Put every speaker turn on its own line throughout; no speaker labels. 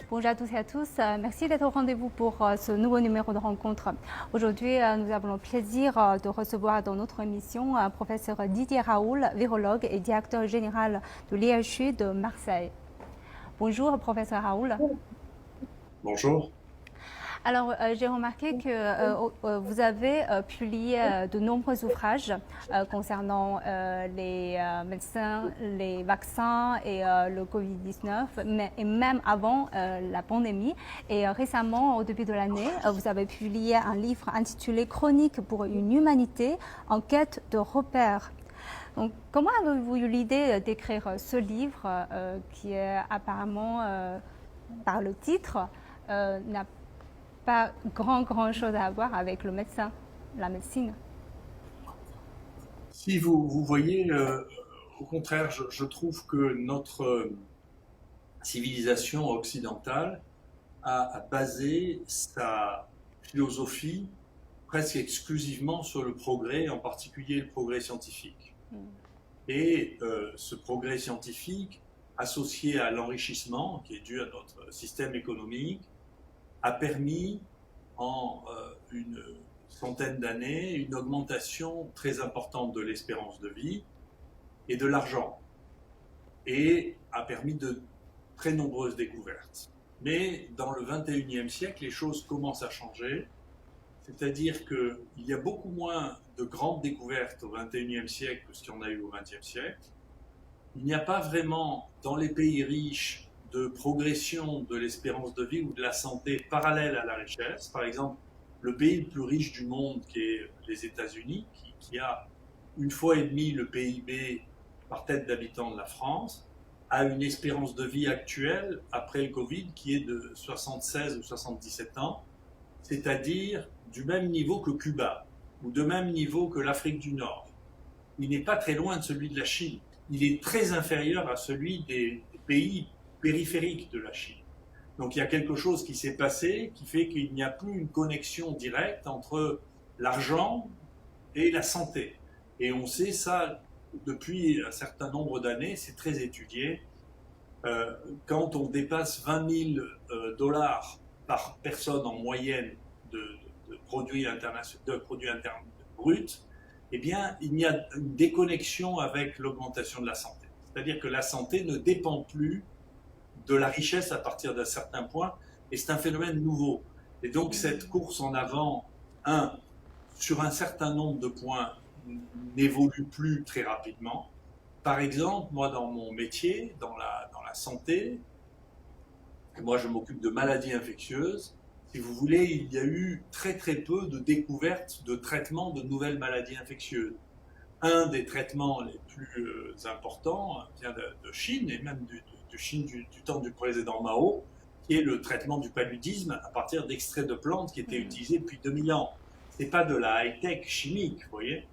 Bonjour à tous et à tous. Merci d'être au rendez-vous pour ce nouveau numéro de rencontre. Aujourd'hui, nous avons le plaisir de recevoir dans notre émission professeur Didier Raoul, virologue et directeur général de l'IHU de Marseille. Bonjour, professeur Raoul.
Bonjour.
Alors, j'ai remarqué que vous avez publié de nombreux ouvrages concernant les médecins, les vaccins et le Covid-19, et même avant la pandémie. Et récemment, au début de l'année, vous avez publié un livre intitulé Chronique pour une humanité en quête de repères. Donc, comment avez-vous eu l'idée d'écrire ce livre qui est apparemment, par le titre, n'a pas grand chose à voir avec le médecin, la médecine.
Si vous voyez, au contraire, je trouve que notre civilisation occidentale a basé sa philosophie presque exclusivement sur le progrès, en particulier le progrès scientifique. Et ce progrès scientifique, associé à l'enrichissement qui est dû à notre système économique, a permis en une centaine d'années une augmentation très importante de l'espérance de vie et de l'argent, et a permis de très nombreuses découvertes. Mais dans le 21e siècle, les choses commencent à changer, c'est-à-dire qu'il y a beaucoup moins de grandes découvertes au 21e siècle que ce qu'il y en a eu au 20e siècle. Il n'y a pas vraiment, dans les pays riches, de progression de l'espérance de vie ou de la santé parallèle à la richesse. Par exemple, le pays le plus riche du monde, qui est les États-Unis, qui a 1,5 fois le PIB par tête d'habitant de la France, a une espérance de vie actuelle, après le Covid, qui est de 76 ou 77 ans, c'est-à-dire du même niveau que Cuba, ou de même niveau que l'Afrique du Nord. Il n'est pas très loin de celui de la Chine. Il est très inférieur à celui des pays périphérique de la Chine. Donc il y a quelque chose qui s'est passé qui fait qu'il n'y a plus une connexion directe entre l'argent et la santé. Et on sait ça depuis un certain nombre d'années, c'est très étudié. Quand on dépasse 20 000 dollars par personne en moyenne de produits internes bruts, eh bien, il y a une déconnexion avec l'augmentation de la santé. C'est-à-dire que la santé ne dépend plus de la richesse à partir d'un certain point, et c'est un phénomène nouveau. Et donc cette course en avant, sur un certain nombre de points, n'évolue plus très rapidement. Par exemple, moi dans mon métier, dans la santé, moi je m'occupe de maladies infectieuses, si vous voulez, il y a eu très peu de découvertes de traitements de nouvelles maladies infectieuses. Un des traitements les plus importants vient de Chine, et même de Chine du temps du président Mao, qui est le traitement du paludisme à partir d'extraits de plantes qui étaient utilisés depuis 2000 ans. Ce n'est pas de la high-tech chimique, vous voyez.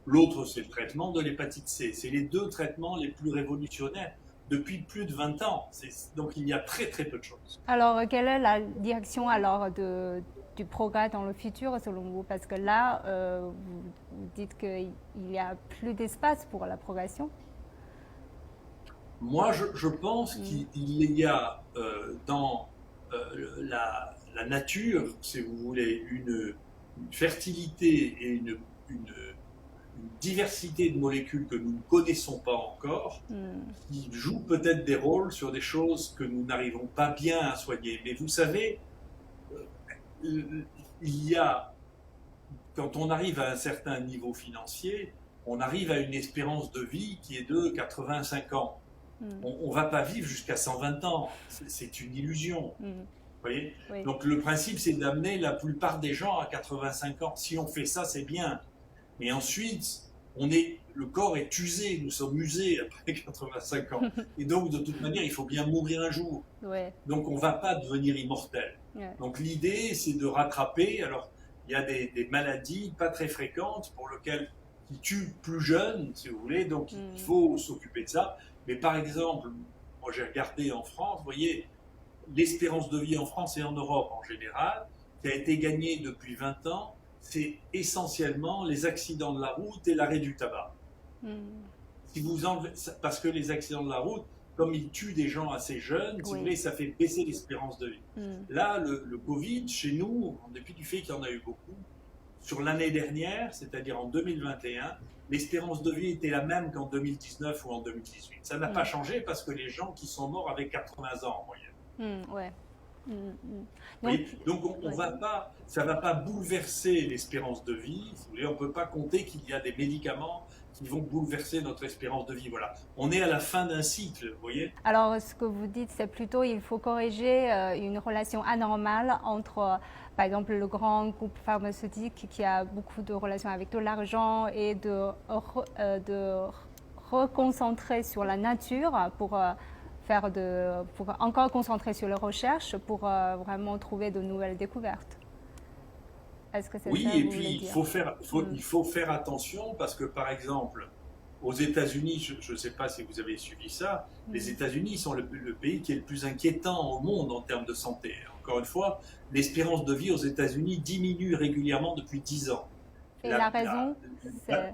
L'autre, c'est le traitement de l'hépatite C. C'est les deux traitements les plus révolutionnaires depuis plus de 20 ans. Donc il y a très peu de choses.
Alors, quelle est la direction alors du progrès dans le futur selon vous? Parce que là, vous dites qu'il n'y a plus d'espace pour la progression.
Moi, je pense qu'il y a dans la nature, si vous voulez, une fertilité et une diversité de molécules que nous ne connaissons pas encore, qui jouent peut-être des rôles sur des choses que nous n'arrivons pas bien à soigner. Mais vous savez, il y a, quand on arrive à un certain niveau financier, on arrive à une espérance de vie qui est de 85 ans. On ne va pas vivre jusqu'à 120 ans, c'est une illusion. Voyez.
Oui.
Donc le principe, c'est d'amener la plupart des gens à 85 ans. Si on fait ça, c'est bien. Mais ensuite, le corps est usé, nous sommes usés après 85 ans. Et donc, de toute manière, il faut bien mourir un jour.
Ouais.
Donc, on ne va pas devenir immortel.
Ouais.
Donc, l'idée, c'est de rattraper. Alors, il y a des maladies pas très fréquentes qui tuent plus jeunes, si vous voulez. Donc, il faut s'occuper de ça. Mais par exemple, moi, j'ai regardé en France, vous voyez, l'espérance de vie en France et en Europe en général, qui a été gagnée depuis 20 ans, c'est essentiellement les accidents de la route et l'arrêt du tabac. Si vous enlevez, parce que les accidents de la route, comme il tue des gens assez jeunes, si vous voulez, ça fait baisser l'espérance de vie. Là, le Covid, chez nous, en dépit du fait qu'il y en a eu beaucoup, sur l'année dernière, c'est-à-dire en 2021, l'espérance de vie était la même qu'en 2019 ou en 2018. Ça n'a pas changé parce que les gens qui sont morts avaient 80 ans en moyenne.
Ouais.
Donc ça ne va pas bouleverser l'espérance de vie. Si vous voulez, on ne peut pas compter qu'il y a des médicaments qui vont bouleverser notre espérance de vie. Voilà. On est à la fin d'un cycle, vous voyez.
Alors, ce que vous dites, c'est plutôt il faut corriger une relation anormale entre, par exemple, le grand groupe pharmaceutique qui a beaucoup de relations avec de l'argent et de reconcentrer sur la nature pour pour encore concentrer sur les recherches pour vraiment trouver de nouvelles découvertes. Est-ce que c'est
oui,
ça
et
vous
puis
voulez
il
dire?
faut faire attention parce que, par exemple, aux États-Unis, je ne sais pas si vous avez suivi ça, les États-Unis sont le pays qui est le plus inquiétant au monde en termes de santé. Encore une fois, l'espérance de vie aux États-Unis diminue régulièrement depuis 10 ans.
Et la raison, c'est...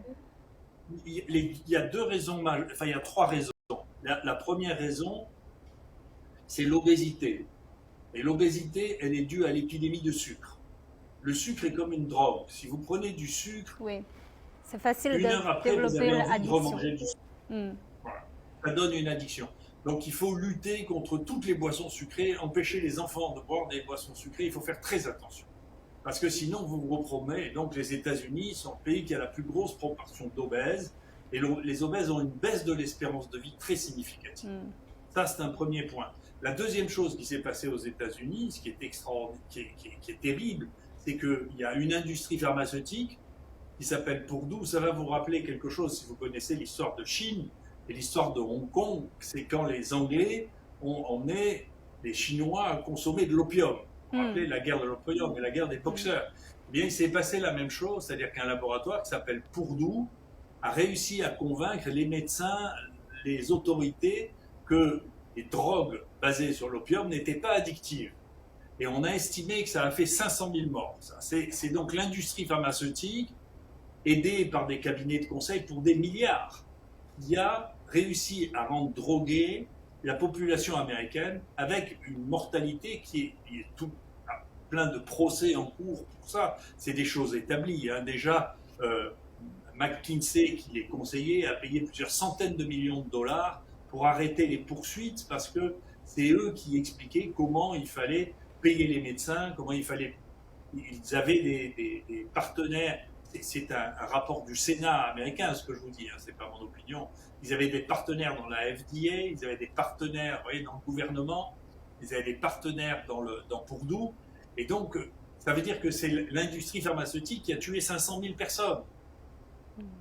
Il y a deux raisons, enfin il y a trois raisons. La première raison, c'est l'obésité. Et l'obésité, elle est due à l'épidémie de sucre. Le sucre est comme une drogue. Si vous prenez du sucre,
oui, c'est facile
une heure
de
après, vous avez
développer
envie de
l'addiction.
remanger du sucre. Voilà. Ça donne une addiction. Donc il faut lutter contre toutes les boissons sucrées, empêcher les enfants de boire des boissons sucrées. Il faut faire très attention. Parce que sinon, vous vous repromettez. Et donc les États-Unis sont le pays qui a la plus grosse proportion d'obèses. Et les obèses ont une baisse de l'espérance de vie très significative. Ça, c'est un premier point. La deuxième chose qui s'est passée aux États-Unis, ce qui est extraordinaire, qui est terrible, c'est qu'il y a une industrie pharmaceutique qui s'appelle Purdue. Ça va vous rappeler quelque chose si vous connaissez l'histoire de Chine et l'histoire de Hong Kong. C'est quand les Anglais ont emmené les Chinois à consommer de l'opium. Vous vous rappelez la guerre de l'opium et la guerre des boxeurs. Eh bien, il s'est passé la même chose, c'est-à-dire qu'un laboratoire qui s'appelle Purdue a réussi à convaincre les médecins, les autorités, que les drogues basées sur l'opium n'étaient pas addictives. Et on a estimé que ça a fait 500 000 morts. C'est donc l'industrie pharmaceutique, aidée par des cabinets de conseil pour des milliards, qui a réussi à rendre droguée la population américaine avec une mortalité qui est plein de procès en cours pour ça. C'est des choses établies. Déjà, McKinsey, qui les conseillait, a payé plusieurs centaines de millions de dollars pour arrêter les poursuites parce que c'est eux qui expliquaient comment il fallait payer les médecins, comment il fallait... Ils avaient des partenaires, c'est un rapport du Sénat américain, ce que je vous dis, c'est pas mon opinion. Ils avaient des partenaires dans la FDA, ils avaient des partenaires, vous voyez, dans le gouvernement, ils avaient des partenaires dans Purdue, et donc ça veut dire que c'est l'industrie pharmaceutique qui a tué 500 000 personnes.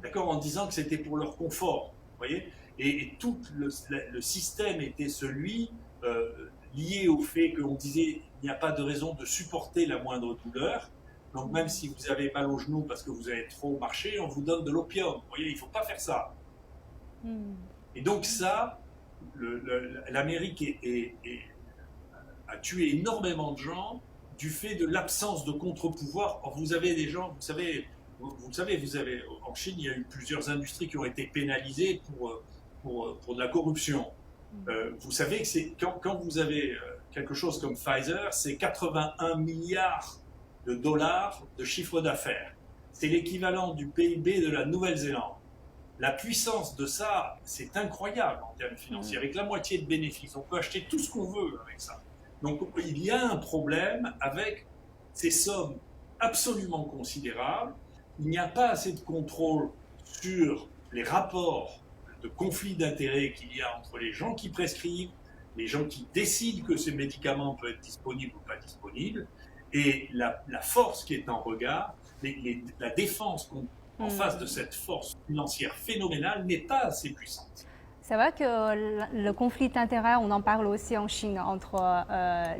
D'accord, en disant que c'était pour leur confort, vous voyez, et tout le système était celui lié au fait qu'on disait il n'y a pas de raison de supporter la moindre douleur. Donc même si vous avez mal au genou parce que vous avez trop marché, on vous donne de l'opium. Vous voyez, il ne faut pas faire ça. Et donc ça, l'Amérique a tué énormément de gens du fait de l'absence de contre-pouvoir. Or, vous avez des gens, vous savez, en Chine, il y a eu plusieurs industries qui ont été pénalisées pour de la corruption. Vous savez que quand vous avez quelque chose comme Pfizer, c'est 81 milliards de dollars de chiffre d'affaires. C'est l'équivalent du PIB de la Nouvelle-Zélande. La puissance de ça, c'est incroyable en termes financiers. Avec la moitié de bénéfices, on peut acheter tout ce qu'on veut avec ça. Donc il y a un problème avec ces sommes absolument considérables. Il n'y a pas assez de contrôle sur les rapports de conflit d'intérêts qu'il y a entre les gens qui prescrivent, les gens qui décident que ces médicaments peuvent être disponibles ou pas disponibles, et la force qui est en regard, la défense en face de cette force financière phénoménale n'est pas assez puissante.
C'est vrai que le conflit d'intérêts, on en parle aussi en Chine entre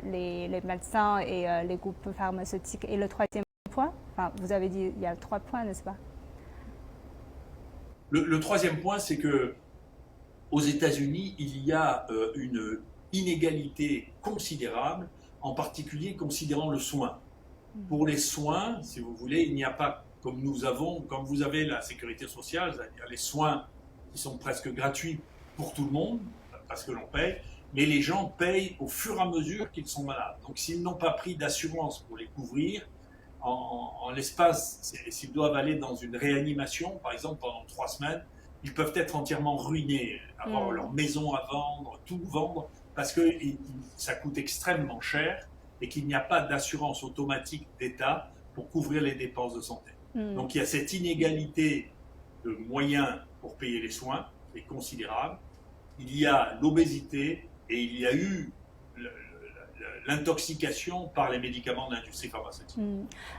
les médecins et les groupes pharmaceutiques. Et le troisième point, enfin, vous avez dit il y a 3 points, n'est-ce pas?
Le troisième point, c'est que aux États-Unis, il y a une inégalité considérable, en particulier considérant le soin. Pour les soins, si vous voulez, il n'y a pas comme vous avez la sécurité sociale, c'est-à-dire les soins qui sont presque gratuits pour tout le monde, parce que l'on paye, mais les gens payent au fur et à mesure qu'ils sont malades. Donc s'ils n'ont pas pris d'assurance pour les couvrir, en l'espace, s'ils doivent aller dans une réanimation, par exemple, pendant 3 semaines, ils peuvent être entièrement ruinés, avoir leur maison à vendre, tout vendre, parce que ça coûte extrêmement cher et qu'il n'y a pas d'assurance automatique d'État pour couvrir les dépenses de santé. Donc il y a cette inégalité de moyens pour payer les soins, qui est considérable. Il y a l'obésité et il y a eu l'intoxication par les médicaments de l'industrie pharmaceutique.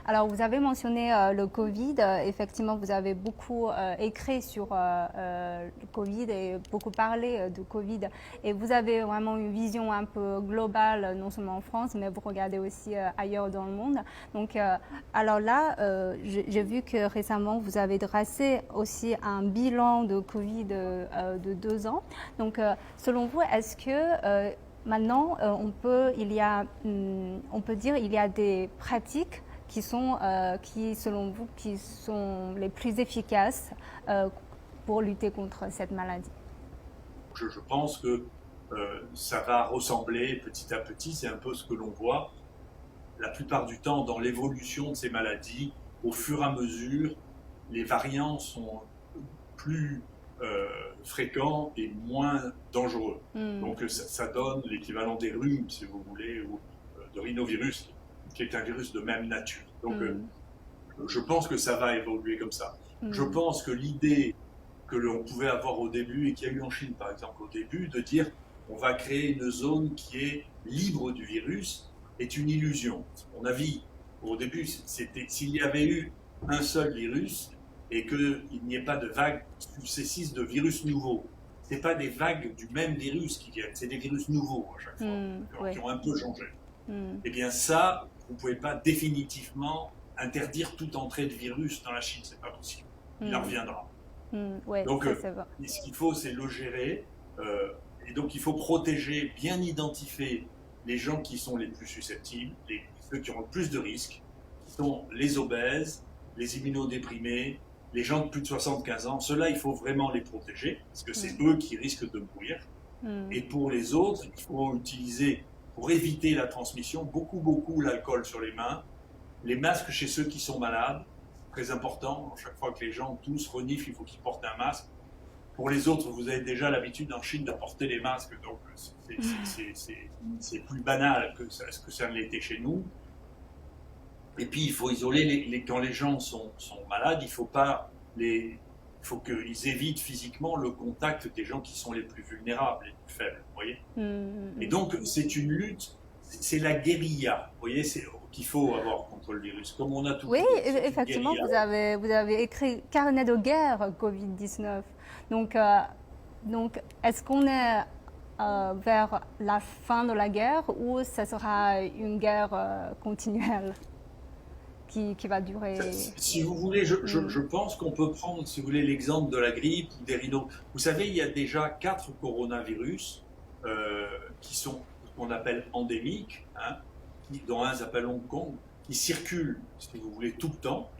Alors, vous avez mentionné le Covid. Effectivement, vous avez beaucoup écrit sur le Covid et beaucoup parlé de Covid. Et vous avez vraiment une vision un peu globale, non seulement en France, mais vous regardez aussi ailleurs dans le monde. Donc, alors là, j'ai vu que récemment, vous avez dressé aussi un bilan de Covid de 2 ans. Donc, selon vous, est-ce que maintenant, on peut dire il y a des pratiques qui, selon vous, qui sont les plus efficaces pour lutter contre cette maladie?
Je pense que ça va ressembler petit à petit, c'est un peu ce que l'on voit la plupart du temps dans l'évolution de ces maladies. Au fur et à mesure, les variants sont plus fréquents et moins dangereux. Donc ça donne l'équivalent des rhumes, si vous voulez, ou de rhinovirus, qui est un virus de même nature. Donc je pense que ça va évoluer comme ça. Je pense que l'idée que l'on pouvait avoir au début, et qu'il y a eu en Chine par exemple au début, de dire on va créer une zone qui est libre du virus, est une illusion. On a vu au début, s'il y avait eu un seul virus, et qu'il n'y ait pas de vagues successives de virus nouveaux. Ce n'est pas des vagues du même virus qui viennent, c'est des virus nouveaux à chaque fois, qui ont un peu changé. Eh bien ça, vous ne pouvez pas définitivement interdire toute entrée de virus dans la Chine, ce n'est pas possible. Il en reviendra. Donc ce qu'il faut, c'est le gérer, et donc il faut protéger, bien identifier les gens qui sont les plus susceptibles, ceux qui ont le plus de risques, qui sont les obèses, les immunodéprimés, les gens de plus de 75 ans, ceux-là, il faut vraiment les protéger, parce que c'est eux qui risquent de mourir. Et pour les autres, il faut utiliser, pour éviter la transmission, beaucoup l'alcool sur les mains, les masques chez ceux qui sont malades, très important, chaque fois que les gens tous reniflent, il faut qu'ils portent un masque. Pour les autres, vous avez déjà l'habitude en Chine de porter les masques, donc c'est plus banal que ça ne l'était chez nous. Et puis, il faut isoler quand les gens sont malades, il faut qu'ils évitent physiquement le contact des gens qui sont les plus vulnérables, les plus faibles, vous voyez. Et donc, c'est une lutte, c'est la guérilla, vous voyez, qu'il faut avoir contre le virus, comme on a tout.
Oui, effectivement, vous avez écrit Carnet de guerre Covid-19. Donc est-ce qu'on est vers la fin de la guerre ou ça sera une guerre continuelle qui va durer?
Si vous voulez, je pense qu'on peut prendre, si vous voulez, l'exemple de la grippe ou des rhinos. Vous savez, il y a déjà 4 coronavirus qui sont ce qu'on appelle endémiques, dont un s'appelle Hong Kong, qui circulent, si vous voulez, tout le temps.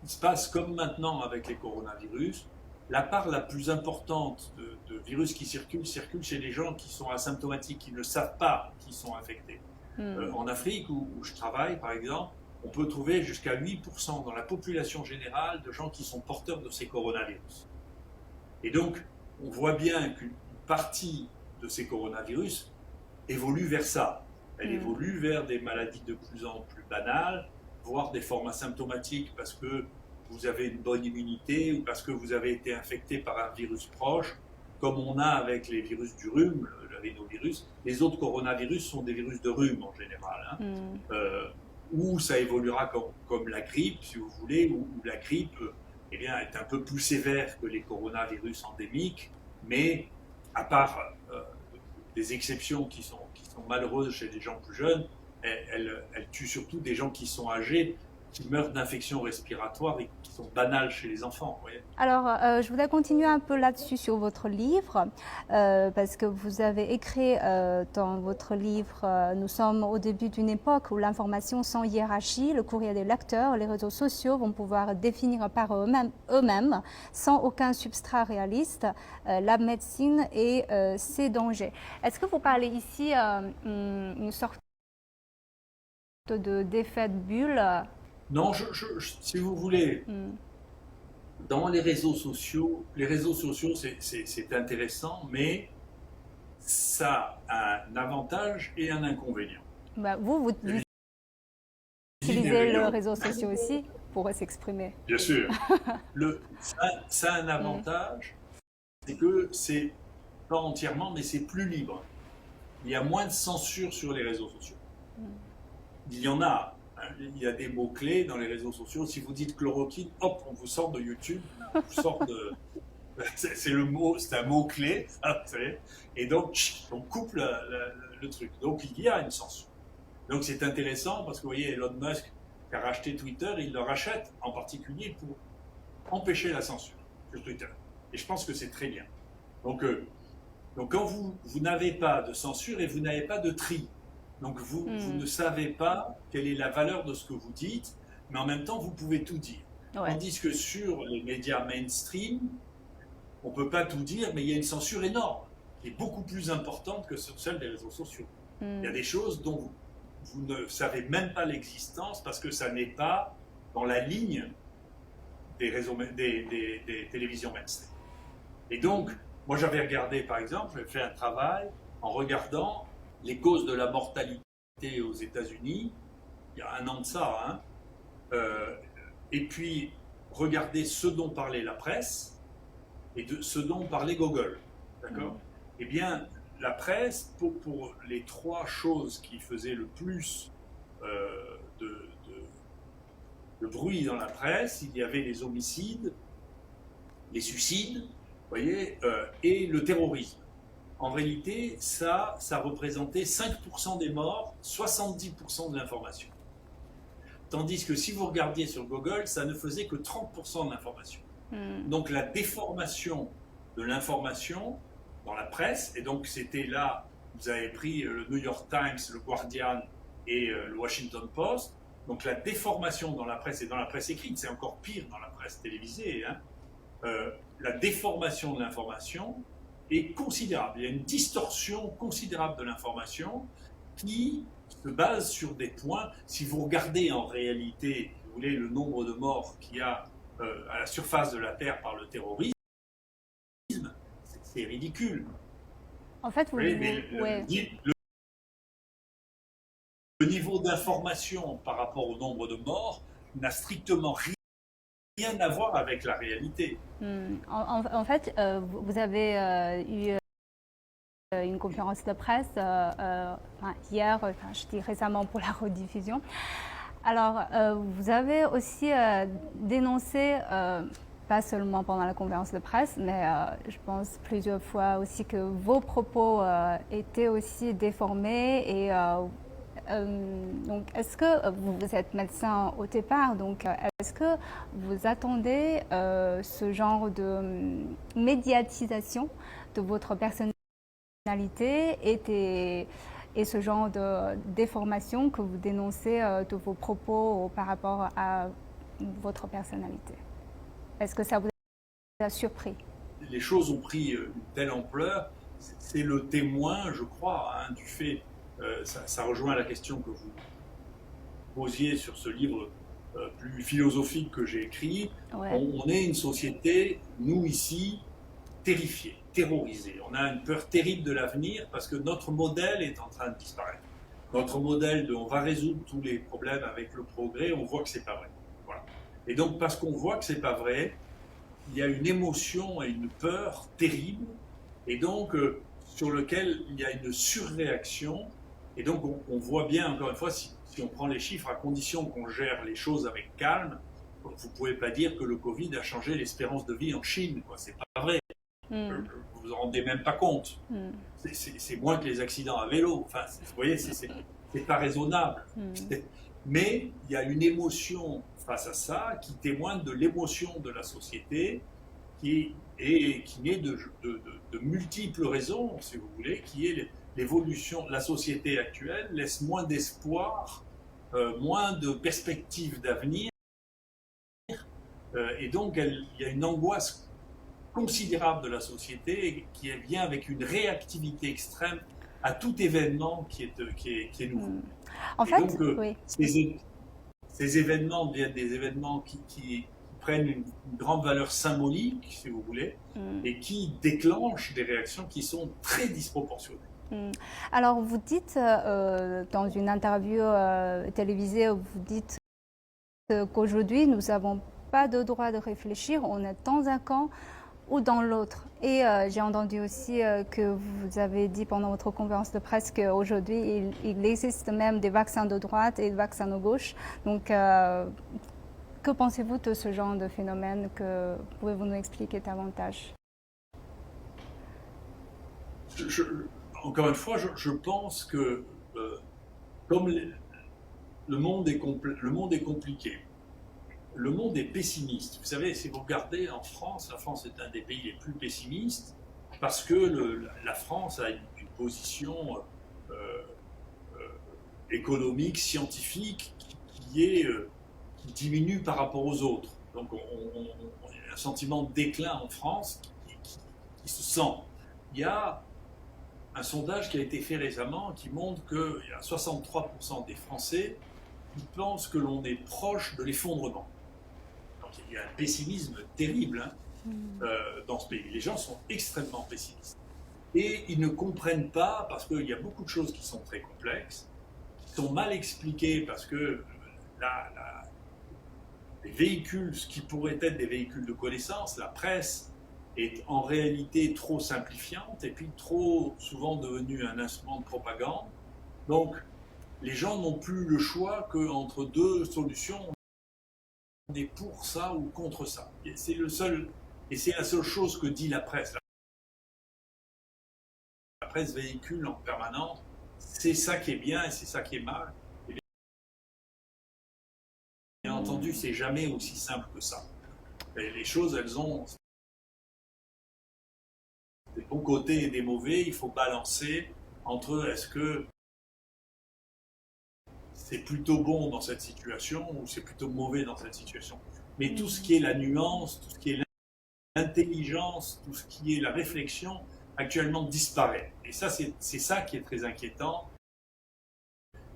Il se passe comme maintenant avec les coronavirus, la part la plus importante de virus qui circulent chez les gens qui sont asymptomatiques, qui ne savent pas qu'ils sont infectés. En Afrique, où je travaille, par exemple, on peut trouver jusqu'à 8% dans la population générale de gens qui sont porteurs de ces coronavirus. Et donc, on voit bien qu'une partie de ces coronavirus évolue vers ça. Elle évolue vers des maladies de plus en plus banales, voire des formes asymptomatiques parce que vous avez une bonne immunité ou parce que vous avez été infecté par un virus proche, comme on a avec les virus du rhume, le rhinovirus. Les autres coronavirus sont des virus de rhume en général, où ça évoluera comme la grippe, si vous voulez, où la grippe est un peu plus sévère que les coronavirus endémiques, mais à part des exceptions qui sont malheureuses chez les gens plus jeunes, elle tue surtout des gens qui sont âgés, qui meurent d'infections respiratoires et qui sont banales chez les enfants. Vous voyez.
Alors, je voudrais continuer un peu là-dessus sur votre livre, parce que vous avez écrit dans votre livre, nous sommes au début d'une époque où l'information sans hiérarchie, le courrier des lecteurs, les réseaux sociaux vont pouvoir définir par eux-mêmes, sans aucun substrat réaliste, la médecine et ses dangers. Est-ce que vous parlez ici une sorte d'effet de bulle?
Non, si vous voulez, dans les réseaux sociaux, c'est intéressant, mais ça a un avantage et un inconvénient.
Bah, vous utilisez le réseau social aussi pour s'exprimer.
Bien sûr. Ça a un avantage, c'est que c'est pas entièrement, mais c'est plus libre. Il y a moins de censure sur les réseaux sociaux. Il y en a. Il y a des mots-clés dans les réseaux sociaux. Si vous dites chloroquine, hop, on vous sort de YouTube. On vous sort de... c'est un mot-clé. Et donc, on coupe le truc. Donc, il y a une censure. Donc, c'est intéressant parce que vous voyez, Elon Musk qui a racheté Twitter, il le rachète en particulier pour empêcher la censure sur Twitter. Et je pense que c'est très bien. Donc quand vous n'avez pas de censure et vous n'avez pas de tri, donc vous ne savez pas quelle est la valeur de ce que vous dites, mais en même temps, vous pouvez tout dire. Ouais. Tandis que sur les médias mainstream, on ne peut pas tout dire, mais il y a une censure énorme, qui est beaucoup plus importante que sur celle des réseaux sociaux. Il y a des choses dont vous ne savez même pas l'existence parce que ça n'est pas dans la ligne des télévisions mainstream. Et donc, moi j'avais regardé, par exemple, j'ai fait un travail en regardant les causes de la mortalité aux États-Unis, il y a un an de ça, et puis regarder ce dont parlait la presse et de ce dont parlait Google. D'accord ? Eh bien, la presse, pour les trois choses qui faisaient le plus de bruit dans la presse, il y avait les homicides, les suicides, vous voyez, et le terrorisme. En réalité, ça représentait 5% des morts, 70% de l'information. Tandis que si vous regardiez sur Google, ça ne faisait que 30% de l'information. Donc la déformation de l'information dans la presse, et donc c'était là, vous avez pris le New York Times, le Guardian et le Washington Post, donc la déformation dans la presse et dans la presse écrite, c'est encore pire dans la presse télévisée, la déformation de l'information est considérable. Il y a une distorsion considérable de l'information qui se base sur des points. Si vous regardez en réalité, si vous voulez, le nombre de morts qu'il y a à la surface de la Terre par le terrorisme, c'est ridicule.
En fait,
le niveau d'information par rapport au nombre de morts n'a strictement rien à voir avec la réalité.
En fait, vous avez eu une conférence de presse hier, je dis récemment pour la rediffusion. Alors, vous avez aussi dénoncé, pas seulement pendant la conférence de presse, mais je pense plusieurs fois aussi que vos propos étaient aussi déformés et donc, est-ce que vous êtes médecin au départ, donc est-ce que vous attendez ce genre de médiatisation de votre personnalité et ce genre de déformation que vous dénoncez de vos propos par rapport à votre personnalité? Est-ce que ça vous a surpris?
Les choses ont pris une telle ampleur, c'est le témoin, je crois, du fait. Ça rejoint la question que vous posiez sur ce livre plus philosophique que j'ai écrit. Ouais. On est une société, nous ici, terrifiée, terrorisée. On a une peur terrible de l'avenir parce que notre modèle est en train de disparaître. Notre modèle de on va résoudre tous les problèmes avec le progrès, on voit que c'est pas vrai. Voilà. Et donc parce qu'on voit que c'est pas vrai, il y a une émotion et une peur terrible, et donc sur lequel il y a une surréaction. Et donc, on voit bien, encore une fois, si on prend les chiffres, à condition qu'on gère les choses avec calme, vous ne pouvez pas dire que le Covid a changé l'espérance de vie en Chine. C'est pas vrai. Vous vous en rendez même pas compte. C'est moins que les accidents à vélo. Enfin, vous voyez, c'est pas raisonnable. Mais il y a une émotion face à ça qui témoigne de l'émotion de la société qui naît de multiples raisons, si vous voulez, qui est l'évolution. La société actuelle laisse moins d'espoir, moins de perspectives d'avenir, et donc il y a une angoisse considérable de la société qui vient avec une réactivité extrême à tout événement qui est nouveau.
En
Et
fait,
donc,
oui.
ces événements deviennent des événements qui prennent une grande valeur symbolique, si vous voulez, et qui déclenchent des réactions qui sont très disproportionnées.
Alors, vous dites dans une interview télévisée, vous dites qu'aujourd'hui, nous n'avons pas de droit de réfléchir, on est dans un camp ou dans l'autre. Et j'ai entendu aussi que vous avez dit pendant votre conférence de presse qu'aujourd'hui, il existe même des vaccins de droite et des vaccins de gauche. Donc, que pensez-vous de ce genre de phénomène? Pouvez-vous nous expliquer davantage?
Encore une fois, je pense que comme le monde est compliqué, le monde est pessimiste. Vous savez, si vous regardez en France, la France est un des pays les plus pessimistes parce que la France a une position économique, scientifique qui diminue par rapport aux autres. Donc on a un sentiment de déclin en France qui se sent. Il y a un sondage qui a été fait récemment qui montre qu'il y a 63% des Français qui pensent que l'on est proche de l'effondrement. Donc il y a un pessimisme terrible dans ce pays. Les gens sont extrêmement pessimistes. Et ils ne comprennent pas, parce qu'il y a beaucoup de choses qui sont très complexes, qui sont mal expliquées parce que les véhicules, ce qui pourrait être des véhicules de connaissance, la presse, est en réalité trop simplifiante et puis trop souvent devenue un instrument de propagande. Donc, les gens n'ont plus le choix qu'entre deux solutions. On est pour ça ou contre ça. Et c'est la seule chose que dit la presse. La presse véhicule en permanence, c'est ça qui est bien et c'est ça qui est mal. Et bien entendu, c'est jamais aussi simple que ça. Et les choses, elles ont des bons côtés et des mauvais. Il faut balancer entre est-ce que c'est plutôt bon dans cette situation ou c'est plutôt mauvais dans cette situation. Mais tout ce qui est la nuance, tout ce qui est l'intelligence, tout ce qui est la réflexion, actuellement disparaît. Et ça, c'est ça qui est très inquiétant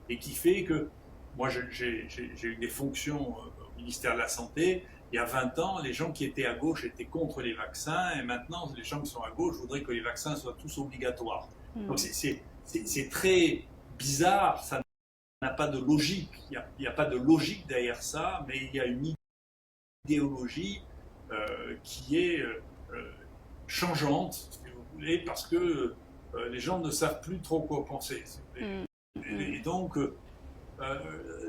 et qui fait que moi, j'ai eu des fonctions au ministère de la Santé. Il y a 20 ans, les gens qui étaient à gauche étaient contre les vaccins et maintenant, les gens qui sont à gauche voudraient que les vaccins soient tous obligatoires. Donc c'est très bizarre, ça n'a pas de logique. Il n'y a pas de logique derrière ça, mais il y a une idéologie qui est changeante, si vous voulez, parce que les gens ne savent plus trop quoi penser. Et donc,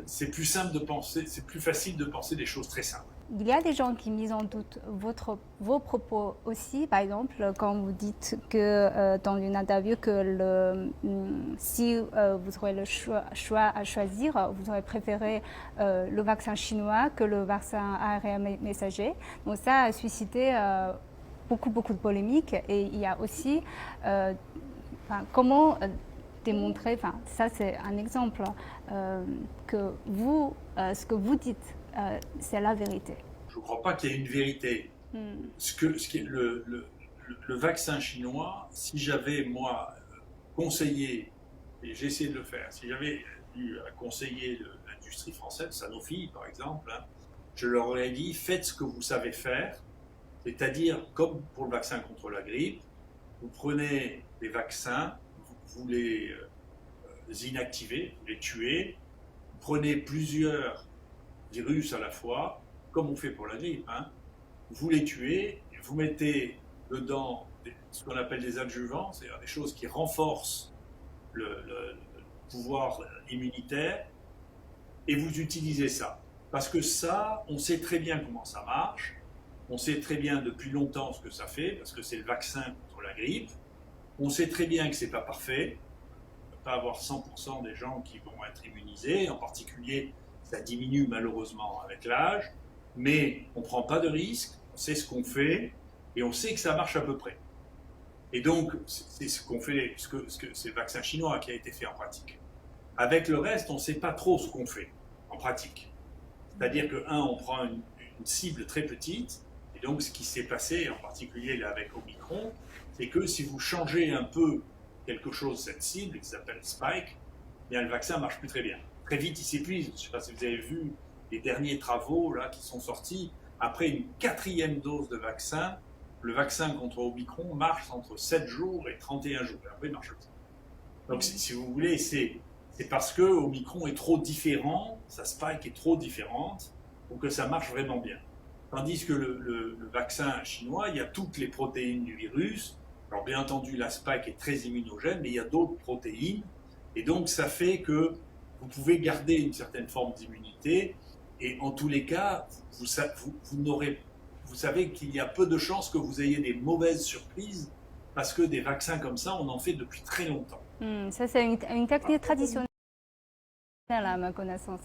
c'est plus simple de penser, c'est plus facile de penser des choses très simples.
Il y a des gens qui misent en doute vos propos aussi, par exemple, quand vous dites que dans une interview que si vous aurez le choix à choisir, vous aurez préféré le vaccin chinois que le vaccin ARN messager. Donc ça a suscité beaucoup de polémiques et il y a aussi comment démontrer, ça c'est un exemple, que vous, ce que vous dites, c'est la vérité.
Je ne crois pas qu'il y ait une vérité. Le vaccin chinois, si j'avais, moi, conseillé, et j'ai essayé de le faire, si j'avais eu à conseiller l'industrie française, Sanofi par exemple, je leur aurais dit, faites ce que vous savez faire, c'est-à-dire, comme pour le vaccin contre la grippe, vous prenez des vaccins, vous les inactivez, vous les tuez, vous prenez plusieurs virus à la fois, comme on fait pour la grippe, vous les tuez, vous mettez dedans ce qu'on appelle des adjuvants, c'est-à-dire des choses qui renforcent le pouvoir immunitaire, et vous utilisez ça. Parce que ça, on sait très bien comment ça marche, on sait très bien depuis longtemps ce que ça fait, parce que c'est le vaccin contre la grippe, on sait très bien que ce n'est pas parfait, on ne peut pas avoir 100% des gens qui vont être immunisés, en particulier Ça diminue malheureusement avec l'âge, mais on ne prend pas de risques, on sait ce qu'on fait et on sait que ça marche à peu près. Et donc, c'est ce qu'on fait, c'est le vaccin chinois qui a été fait en pratique. Avec le reste, on ne sait pas trop ce qu'on fait en pratique. C'est-à-dire que, on prend une cible très petite, et donc ce qui s'est passé, en particulier là, avec Omicron, c'est que si vous changez un peu quelque chose, cette cible, qui s'appelle Spike, eh bien, le vaccin ne marche plus très bien. Très vite, il s'épuise. Je ne sais pas si vous avez vu les derniers travaux là, qui sont sortis. Après une 4e dose de vaccin, le vaccin contre Omicron marche entre 7 jours et 31 jours. Et après, il marche plus. Donc, si vous voulez, c'est parce que Omicron est trop différent, sa spike est trop différente, pour que ça marche vraiment bien. Tandis que le vaccin chinois, il y a toutes les protéines du virus. Alors, bien entendu, la spike est très immunogène, mais il y a d'autres protéines. Et donc, ça fait que vous pouvez garder une certaine forme d'immunité. Et en tous les cas, vous savez qu'il y a peu de chances que vous ayez des mauvaises surprises parce que des vaccins comme ça, on en fait depuis très longtemps.
Ça, c'est une technique traditionnelle à ma connaissance.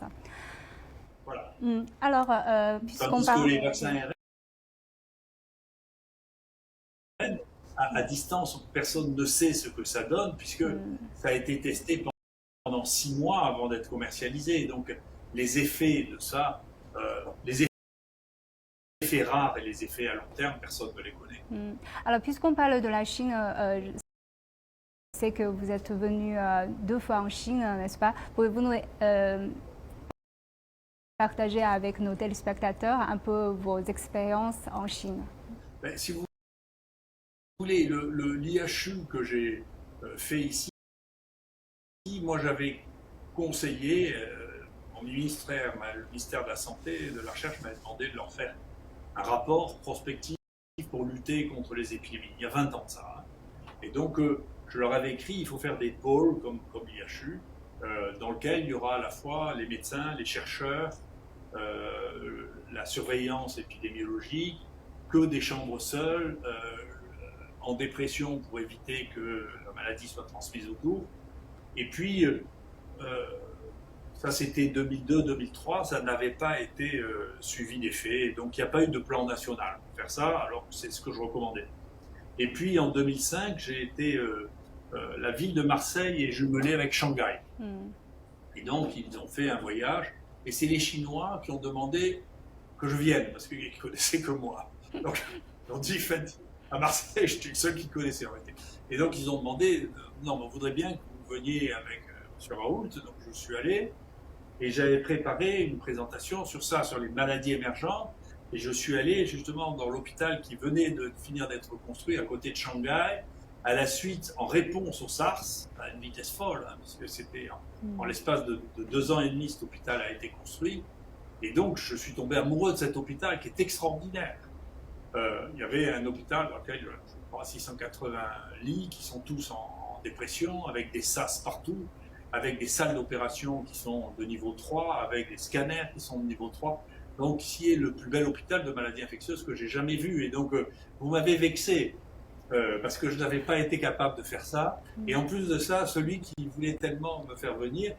Voilà.
Alors, puisqu'on parle...
que les vaccins ARN, à distance, personne ne sait ce que ça donne puisque ça a été testé pendant 6 mois avant d'être commercialisé. Donc, les effets de ça, les effets rares et les effets à long terme, personne ne les connaît.
Alors, puisqu'on parle de la Chine, je sais que vous êtes venu 2 fois en Chine, n'est-ce pas? Pouvez-vous nous partager avec nos téléspectateurs un peu vos expériences en Chine?
Si vous voulez, l'IHU que j'ai fait ici, moi j'avais conseillé, mon ministère, le ministère de la Santé et de la Recherche m'avait demandé de leur faire un rapport prospectif pour lutter contre les épidémies. Il y a 20 ans de ça. Hein. Et donc, je leur avais écrit, il faut faire des pôles comme l'IHU, dans lequel il y aura à la fois les médecins, les chercheurs, la surveillance épidémiologique, que des chambres seules, en dépression pour éviter que la maladie soit transmise autour. Et puis, ça c'était 2002-2003, ça n'avait pas été suivi d'effet, donc il n'y a pas eu de plan national pour faire ça, alors c'est ce que je recommandais. Et puis en 2005, j'ai été, la ville de Marseille est jumelée avec Shanghai. Et donc ils ont fait un voyage, et c'est les Chinois qui ont demandé que je vienne, parce qu'ils ne connaissaient que moi. Donc ils ont dit, faites, à Marseille, j'étais le seul qui connaissait en réalité. Et donc ils ont demandé, non, mais on voudrait bien que vous veniez avec M. Raoult, donc je suis allé, et j'avais préparé une présentation sur ça, sur les maladies émergentes, et je suis allé justement dans l'hôpital qui venait de finir d'être construit à côté de Shanghai, à la suite, en réponse au SARS, à une vitesse folle, hein, parce que c'était en l'espace de 2 ans et demi, cet hôpital a été construit, et donc je suis tombé amoureux de cet hôpital qui est extraordinaire. Il y avait un hôpital dans lequel, je crois, 680 lits qui sont tous en dépression, avec des SAS partout, avec des salles d'opération qui sont de niveau 3, avec des scanners qui sont de niveau 3. Donc ici est le plus bel hôpital de maladies infectieuses que j'ai jamais vu. Et donc vous m'avez vexé parce que je n'avais pas été capable de faire ça. Et en plus de ça, celui qui voulait tellement me faire venir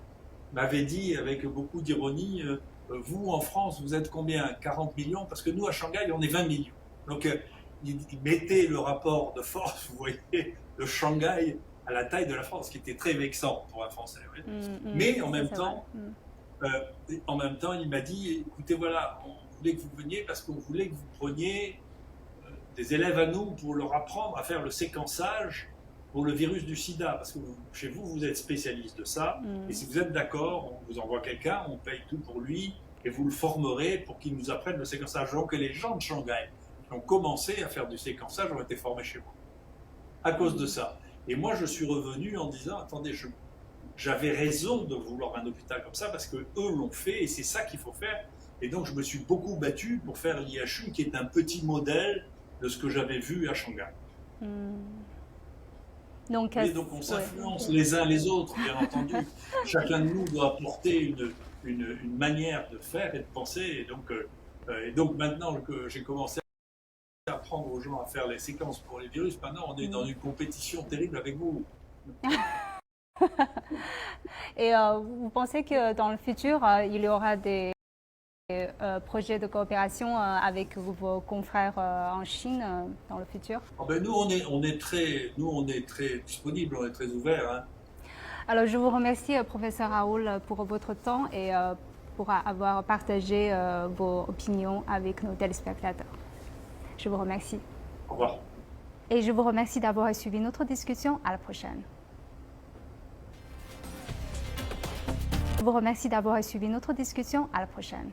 m'avait dit avec beaucoup d'ironie, vous en France, vous êtes combien? 40 millions? Parce que nous à Shanghai, on est 20 millions. Donc il mettait le rapport de force, vous voyez, de Shanghai à la taille de la France, qui était très vexant pour un Français. Oui. Mais en même temps, il m'a dit, écoutez, voilà, on voulait que vous veniez parce qu'on voulait que vous preniez des élèves à nous pour leur apprendre à faire le séquençage pour le virus du sida. Parce que chez vous, vous êtes spécialiste de ça. Et si vous êtes d'accord, on vous envoie quelqu'un, on paye tout pour lui, et vous le formerez pour qu'il nous apprenne le séquençage. Donc les gens de Shanghai qui ont commencé à faire du séquençage ont été formés chez moi. À cause de ça. Et moi, je suis revenu en disant, attendez, j'avais raison de vouloir un hôpital comme ça parce qu'eux l'ont fait et c'est ça qu'il faut faire. Et donc, je me suis beaucoup battu pour faire l'IHU qui est un petit modèle de ce que j'avais vu à Shanghai. Donc on s'influence les uns les autres, bien entendu. Chacun de nous doit apporter une manière de faire et de penser. Et donc maintenant que j'ai commencé à apprendre aux gens à faire les séquences pour les virus, maintenant on est dans une compétition terrible avec vous.
Et vous pensez que dans le futur, il y aura des projets de coopération avec vos confrères en Chine dans le futur?
Ah ben, on est très disponible, on est très ouvert, hein.
Alors, je vous remercie, professeur Raoul, pour votre temps et pour avoir partagé vos opinions avec nos téléspectateurs. Je vous remercie.
Au revoir.
Et je vous remercie d'avoir suivi notre discussion. À la prochaine. Je vous remercie d'avoir suivi notre discussion. À la prochaine.